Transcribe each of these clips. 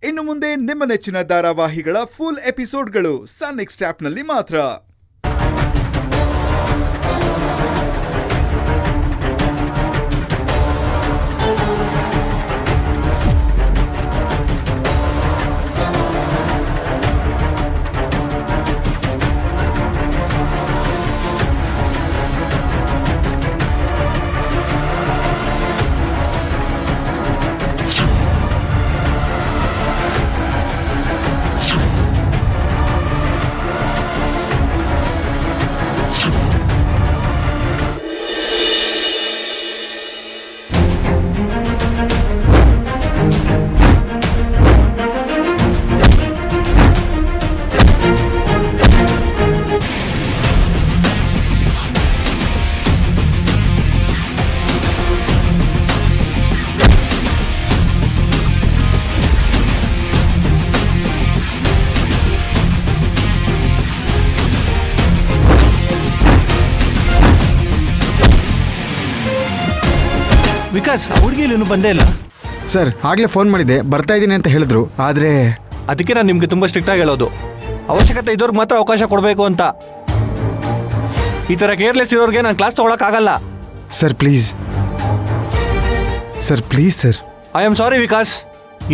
ಇನ್ನು ಮುಂದೆ ನಿಮ್ಮ ನೆಚ್ಚಿನ ಧಾರಾವಾಹಿಗಳ ಫುಲ್ ಎಪಿಸೋಡ್ಗಳು ಸನ್ ನೆಕ್ಸ್ಟ್ ಆಪ್ನಲ್ಲಿ ಮಾತ್ರ. ವಿಕಾಸ್, ಹುಡುಗಿಯಲ್ಲಿ ಇನ್ನೂ ಬಂದೇ ಇಲ್ಲ ಸರ್. ಆಗಲೇ ಫೋನ್ ಮಾಡಿದ್ದೆ, ಬರ್ತಾ ಇದ್ದೀನಿ ಅಂತ ಹೇಳಿದ್ರು. ಆದರೆ ಅದಕ್ಕೆ ನಾನು ನಿಮಗೆ ತುಂಬ ಸ್ಟ್ರಿಕ್ಟ್ ಆಗಿ ಹೇಳೋದು, ಅವಶ್ಯಕತೆ ಇದ್ದವ್ರಿಗೆ ಮಾತ್ರ ಅವಕಾಶ ಕೊಡಬೇಕು ಅಂತ. ಈ ಥರ ಕೇರ್ಲೆಸ್ ಇರೋರಿಗೆ ನಾನು ಕ್ಲಾಸ್ ತೊಗೊಳಕ್ಕಾಗಲ್ಲ. Sir please sir. I am sorry Vikas,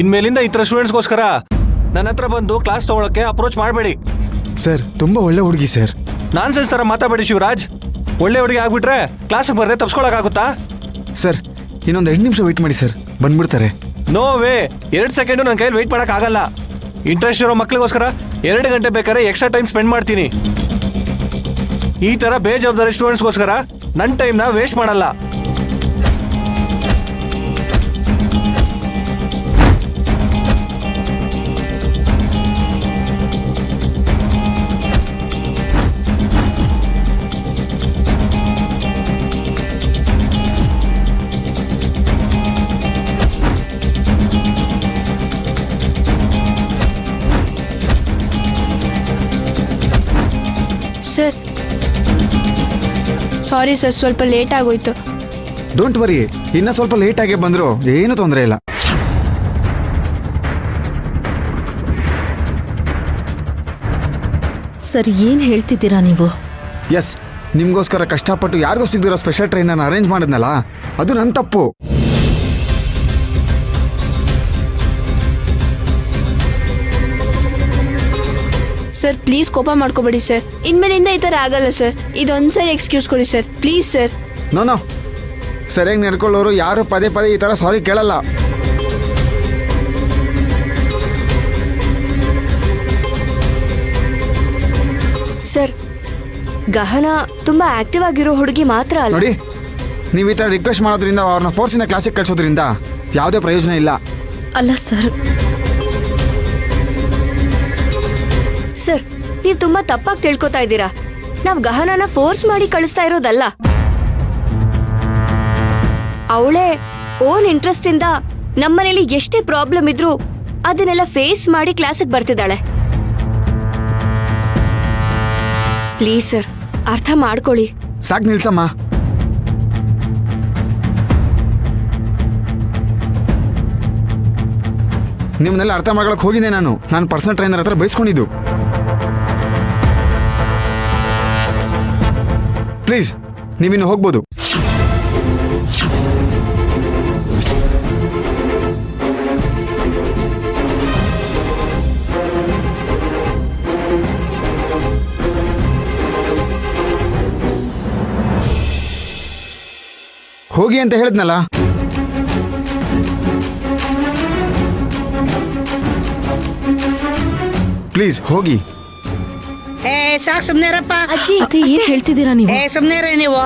ಇನ್ಮೇಲಿಂದ ಈ ಥರ ಸ್ಟೂಡೆಂಟ್ಸ್ಗೋಸ್ಕರ ನನ್ನ ಹತ್ರ ಬಂದು ಕ್ಲಾಸ್ ತೊಗೊಳಕ್ಕೆ ಅಪ್ರೋಚ್ ಮಾಡಬೇಡಿ. ಸರ್ ತುಂಬ ಒಳ್ಳೆ ಹುಡುಗಿ ಸರ್. ನಾನ್ಸೆನ್ಸ್ ಥರ ಮಾತಾಡಬೇಡಿ ಶಿವರಾಜ್. ಒಳ್ಳೆ ಹುಡುಗಿ ಆಗ್ಬಿಟ್ರೆ ಕ್ಲಾಸಿಗೆ ಬರದೆ ತಪ್ಸ್ಕೊಳಕ್ಕಾಗುತ್ತಾ? ಸರ್ ಇನ್ನೊಂದು 2 ನಿಮಿಷ ವೆಯ್ಟ್ ಮಾಡಿ ಸರ್, ಬಂದ್ಬಿಡ್ತಾರೆ. ನೋ ವೇ, 2 ಸೆಕೆಂಡು ನನ್ನ ಕೈಯಲ್ಲಿ ವೆಯ್ಟ್ ಮಾಡೋಕ್ಕಾಗಲ್ಲ. ಇಂಟ್ರೆಸ್ಟ್ ಇರೋ ಮಕ್ಳಿಗೋಸ್ಕರ 2 ಗಂಟೆ ಬೇಕಾದ್ರೆ ಎಕ್ಸ್ಟ್ರಾ ಟೈಮ್ ಸ್ಪೆಂಡ್ ಮಾಡ್ತೀನಿ. ಈ ಥರ ಬೇಜವಾಬ್ದಾರಿ ಸ್ಟೂಡೆಂಟ್ಸ್ಗೋಸ್ಕರ ನನ್ನ ಟೈಮ್ನ ವೇಸ್ಟ್ ಮಾಡಲ್ಲ. ಸರ್ ಸಾರಿ ಸರ್, ಸ್ವಲ್ಪ ಲೇಟ್ ಆಗೋಯ್ತು. ಡೋಂಟ್ ವರಿ, ಇನ್ನೂ ಸ್ವಲ್ಪ ಲೇಟಾಗೆ ಬಂದರೂ ಏನೂ ತೊಂದರೆ ಇಲ್ಲ. ಸರ್ ಏನು ಹೇಳ್ತಿದ್ದೀರಾ ನೀವು? ಎಸ್, ನಿಮಗೋಸ್ಕರ ಕಷ್ಟಪಟ್ಟು ಯಾರಿಗೂ ಸಿಗದಿರೋ ಸ್ಪೆಷಲ್ ಟ್ರೈನನ್ನು ಅರೇಂಜ್ ಮಾಡಿದ್ನಲ್ಲ, ಅದು ನನ್ನ ತಪ್ಪು. ಸರ್ ಪ್ಲೀಸ್ ಕೋಪ ಮಾಡ್ಕೋಬೇಡಿ ಸರ್, ಇನ್ಮೇಲಿಂದ ಈ ಥರ ಆಗಲ್ಲ ಸರ್. ಇದೊಂದ್ಸರಿ ಎಕ್ಸ್ಕ್ಯೂಸ್ ಕೊಡಿ ಸರ್, ಪ್ಲೀಸ್ ಸರ್. ನೋ, ಸರಿಯಾಗಿ ನಡ್ಕೊಳ್ಳೋರು ಯಾರು ಪದೇ ಪದೇ ಈ ಥರ ಸಾರಿ ಕೇಳಲ್ಲ. ಸರ್, ಗಹನ ತುಂಬಾ ಆಕ್ಟಿವ್ ಆಗಿರೋ ಹುಡುಗಿ ಮಾತ್ರ ಅಲ್ಲ. ನೋಡಿ, ನೀವು ಈ ಥರ ರಿಕ್ವೆಸ್ಟ್ ಮಾಡೋದ್ರಿಂದ, ಅವ್ರನ್ನ ಫೋರ್ಸಿನ ಕ್ಲಾಸಿಗೆ ಕಳ್ಸೋದ್ರಿಂದ ಯಾವುದೇ ಪ್ರಯೋಜನ ಇಲ್ಲ. ಅಲ್ಲ ಸರ್, ಸರ್ ನೀವು ತುಂಬಾ ತಪ್ಪಾಗಿ ತಿಳ್ಕೊತಾ ಇದ್ದೀರಾ. ನಾವು ಗಹನನ ಫೋರ್ಸ್ ಮಾಡಿ ಕಳಿಸ್ತಾ ಇರೋದಲ್ಲ. ಅವಳೇ ಓನ್ ಇಂಟ್ರೆಸ್ಟ್ ಇಂದ ನಮ್ಮನೇಲಿ ಎಷ್ಟೇ ಪ್ರಾಬ್ಲಮ್ ಇದ್ರೂ ಅದನ್ನೆಲ್ಲ ಫೇಸ್ ಮಾಡಿ ಕ್ಲಾಸಿಗೆ ಬರ್ತಿದ್ದಾಳೆ. ಪ್ಲೀಸ್ ಸರ್, ಅರ್ಥ ಮಾಡ್ಕೊಳ್ಳಿ. ಸಾಕು ನಿಲ್ಸಮ್ಮ. ನಿಮ್ಮನ್ನೆಲ್ಲ ಅರ್ಥ ಮಾಡ್ಕೊಳಕ್ಕೆ ಹೋಗಿದ್ದೆ ನಾನು ಪರ್ಸನಲ್ ಟ್ರೈನರ್ ಹತ್ರ ಬಯಸ್ಕೊಂಡಿದ್ದು. ಪ್ಲೀಸ್ ನೀವಿನ್ನು ಹೋಗ್ಬೋದು. ಹೋಗಿ ಅಂತ ಹೇಳಿದ್ನಲ್ಲ. ಪ್ಲೀಸ್ ಹೋಗಿ. ಸಾಕು ಸುಮ್ನೇರಪ್ಪ. ಅಜ್ಜಿ, ಅತ್ತೆ ಏನ್ ಹೇಳ್ತಿದ್ದೀರಾ ನೀವು? ಸುಮ್ನೇರ ನೀವು.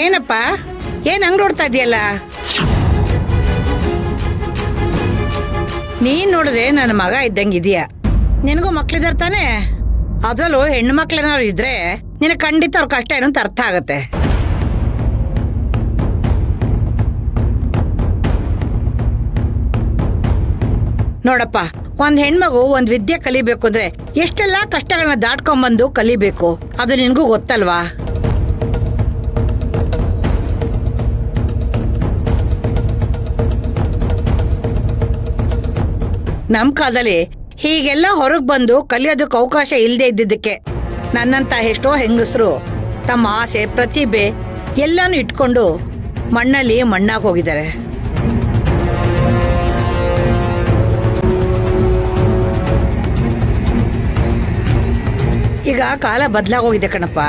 ಏನಪ್ಪ, ಏನ್ ಹಂಗ್ ನೋಡ್ತಾ ಇದೆಯಲ್ಲ? ನೀನ್ ನೋಡಿದ್ರೆ ನನ್ನ ಮಗ ಇದ್ದಂಗಿದೀಯ. ನಿನಗೂ ಮಕ್ಳಿದಾರ ತಾನೆ? ಅದ್ರಲ್ಲೂ ಹೆಣ್ಣು ಮಕ್ಳೇನಾದ್ರು ಇದ್ರೆ ನಿನಗೆ ಖಂಡಿತ ಅವ್ರ ಕಷ್ಟ ಏನು ಅಂತ ಅರ್ಥ ಆಗತ್ತೆ. ನೋಡಪ್ಪ, ಒಂದ್ ಹೆಣ್ಮಗು ಒಂದ್ ವಿದ್ಯೆ ಕಲಿಬೇಕು ಅಂದ್ರೆ ಎಷ್ಟೆಲ್ಲಾ ಕಷ್ಟಗಳನ್ನ ದಾಟ್ಕೊಂಡ್ಬಂದು ಕಲಿಬೇಕು. ಅದು ನಿನ್ಗೂ ಗೊತ್ತಲ್ವಾ? ನಮ್ ಕಾಲದಲ್ಲಿ ಹೀಗೆಲ್ಲ ಹೊರಗ್ ಬಂದು ಕಲಿಯೋದಕ್ಕೆ ಅವಕಾಶ ಇಲ್ಲದೆ ಇದ್ದಿದ್ದಕ್ಕೆ ನನ್ನಂತ ಎಷ್ಟೋ ಹೆಂಗಸರು ತಮ್ಮ ಆಸೆ ಪ್ರತಿಭೆ ಎಲ್ಲಾನು ಇಟ್ಕೊಂಡು ಮಣ್ಣಲ್ಲಿ ಮಣ್ಣಾಗಿ ಹೋಗಿದ್ದಾರೆ. ಈಗ ಕಾಲ ಬದಲಾಗೋಗಿದೆ ಕಣಪ್ಪ.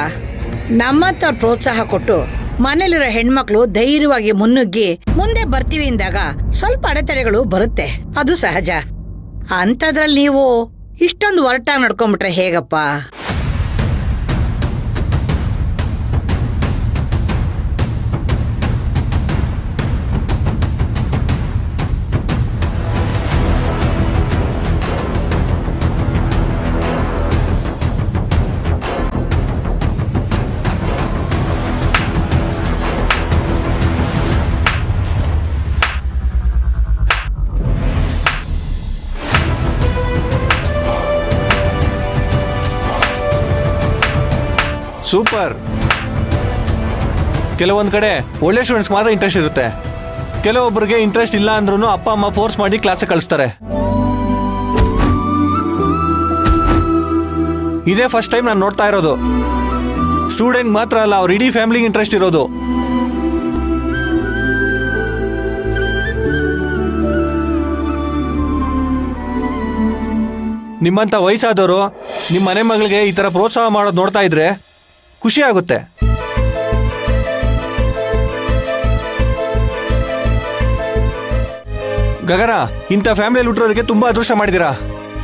ನಮ್ಮಂತವ್ರ ಪ್ರೋತ್ಸಾಹ ಕೊಟ್ಟು ಮನೇಲಿರೋ ಹೆಣ್ಮಕ್ಳು ಧೈರ್ಯವಾಗಿ ಮುನ್ನುಗ್ಗಿ ಮುಂದೆ ಬರ್ತೀವಿ ಇಂದಾಗ ಸ್ವಲ್ಪ ಅಡೆತಡೆಗಳು ಬರುತ್ತೆ, ಅದು ಸಹಜ. ಅಂಥದ್ರಲ್ಲಿ ನೀವು ಇಷ್ಟೊಂದು ಒರಟಾಗಿ ನಡ್ಕೊಂಡ್ಬಿಟ್ರೆ ಹೇಗಪ್ಪ? ಸೂಪರ್. ಕೆಲವೊಂದು ಕಡೆ ಒಳ್ಳೆ ಸ್ಟೂಡೆಂಟ್ಸ್ ಮಾತ್ರ ಇಂಟ್ರೆಸ್ಟ್ ಇರುತ್ತೆ, ಕೆಲವೊಬ್ಬರಿಗೆ ಇಂಟ್ರೆಸ್ಟ್ ಇಲ್ಲ ಅಂದ್ರೂ ಅಪ್ಪ ಅಮ್ಮ ಫೋರ್ಸ್ ಮಾಡಿ ಕ್ಲಾಸಿಗೆ ಕಳಿಸ್ತಾರೆ. ಇದೇ ಫಸ್ಟ್ ಟೈಮ್ ನಾನು ನೋಡ್ತಾ ಇರೋದು. ಸ್ಟೂಡೆಂಟ್ ಮಾತ್ರ ಅಲ್ಲ, ಅವ್ರ ಇಡೀ ಫ್ಯಾಮಿಲಿಗೆ ಇಂಟ್ರೆಸ್ಟ್ ಇರೋದು. ನಿಮ್ಮಂತ ವಯಸ್ಸಾದವರು ನಿಮ್ಮ ಮನೆ ಮಗಳಿಗೆ ಈ ತರ ಪ್ರೋತ್ಸಾಹ ಮಾಡೋದು ನೋಡ್ತಾ ಇದ್ರೆ ಖುಷಿ ಆಗುತ್ತೆ. ಗಗನ, ಇಂಥ ಫ್ಯಾಮಿಲಿಯಲ್ಲಿ ಹುಟ್ಟಿರೋದಕ್ಕೆ ತುಂಬಾ ಅದೃಷ್ಟ ಮಾಡಿದ್ದೀರಾ.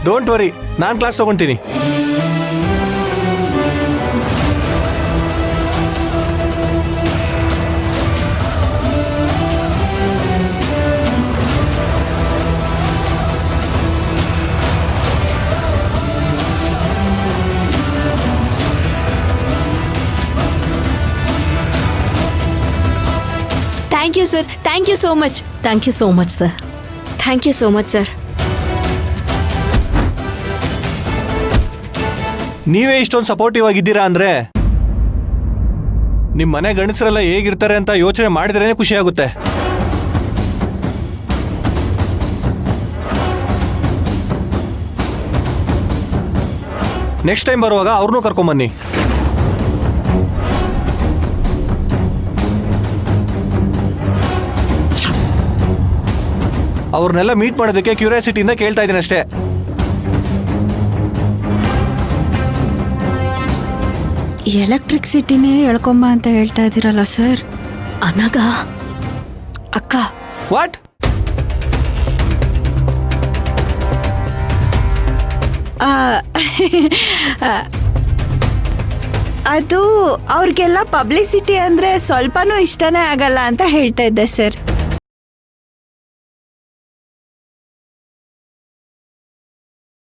ಡೋಂಟ್ ವರಿ, ನಾನು ಕ್ಲಾಸ್ ತಗೊಂತೀನಿ. Thank you sir, thank you so much. Thank you so much sir. Thank you so much sir. ನೀವೇ ಇಷ್ಟೊಂದು ಸಪೋರ್ಟಿವ್ ಆಗಿದ್ದೀರಾ ಅಂದ್ರೆ ನಿಮ್ಮ ಮನೆ ಗಂಡಸರೆಲ್ಲ ಹೇಗಿರ್ತಾರೆ ಅಂತ ಯೋಚನೆ ಮಾಡಿದ್ರೇನೆ ಖುಷಿ ಆಗುತ್ತೆ. ನೆಕ್ಸ್ಟ್ ಟೈಮ್ ಬರುವಾಗ ಅವ್ರನ್ನೂ ಕರ್ಕೊಂಬನ್ನಿ. ಅವ್ರನ್ನೆಲ್ಲ ಮೀಟ್ ಮಾಡೋದಕ್ಕೆ ಕ್ಯೂರಿಯಾಸಿಟಿಯಿಂದ ಕೇಳ್ತಾ ಇದ್ದೀನಿ ಅಷ್ಟೇ. ಎಲೆಕ್ಟ್ರಿಸಿಟಿನೇ ಎಳ್ಕೊಂಬ ಅಂತ ಹೇಳ್ತಾ ಇದ್ದೀರಲ್ಲ ಸರ್. ಅನಾಗ ಅಕ್ಕ, ವಾಟ್? ಅದು ಅವ್ರಿಗೆಲ್ಲ ಪಬ್ಲಿಸಿಟಿ ಅಂದ್ರೆ ಸ್ವಲ್ಪನೂ ಇಷ್ಟನೇ ಆಗಲ್ಲ ಅಂತ ಹೇಳ್ತಾ ಇದ್ದೆ ಸರ್.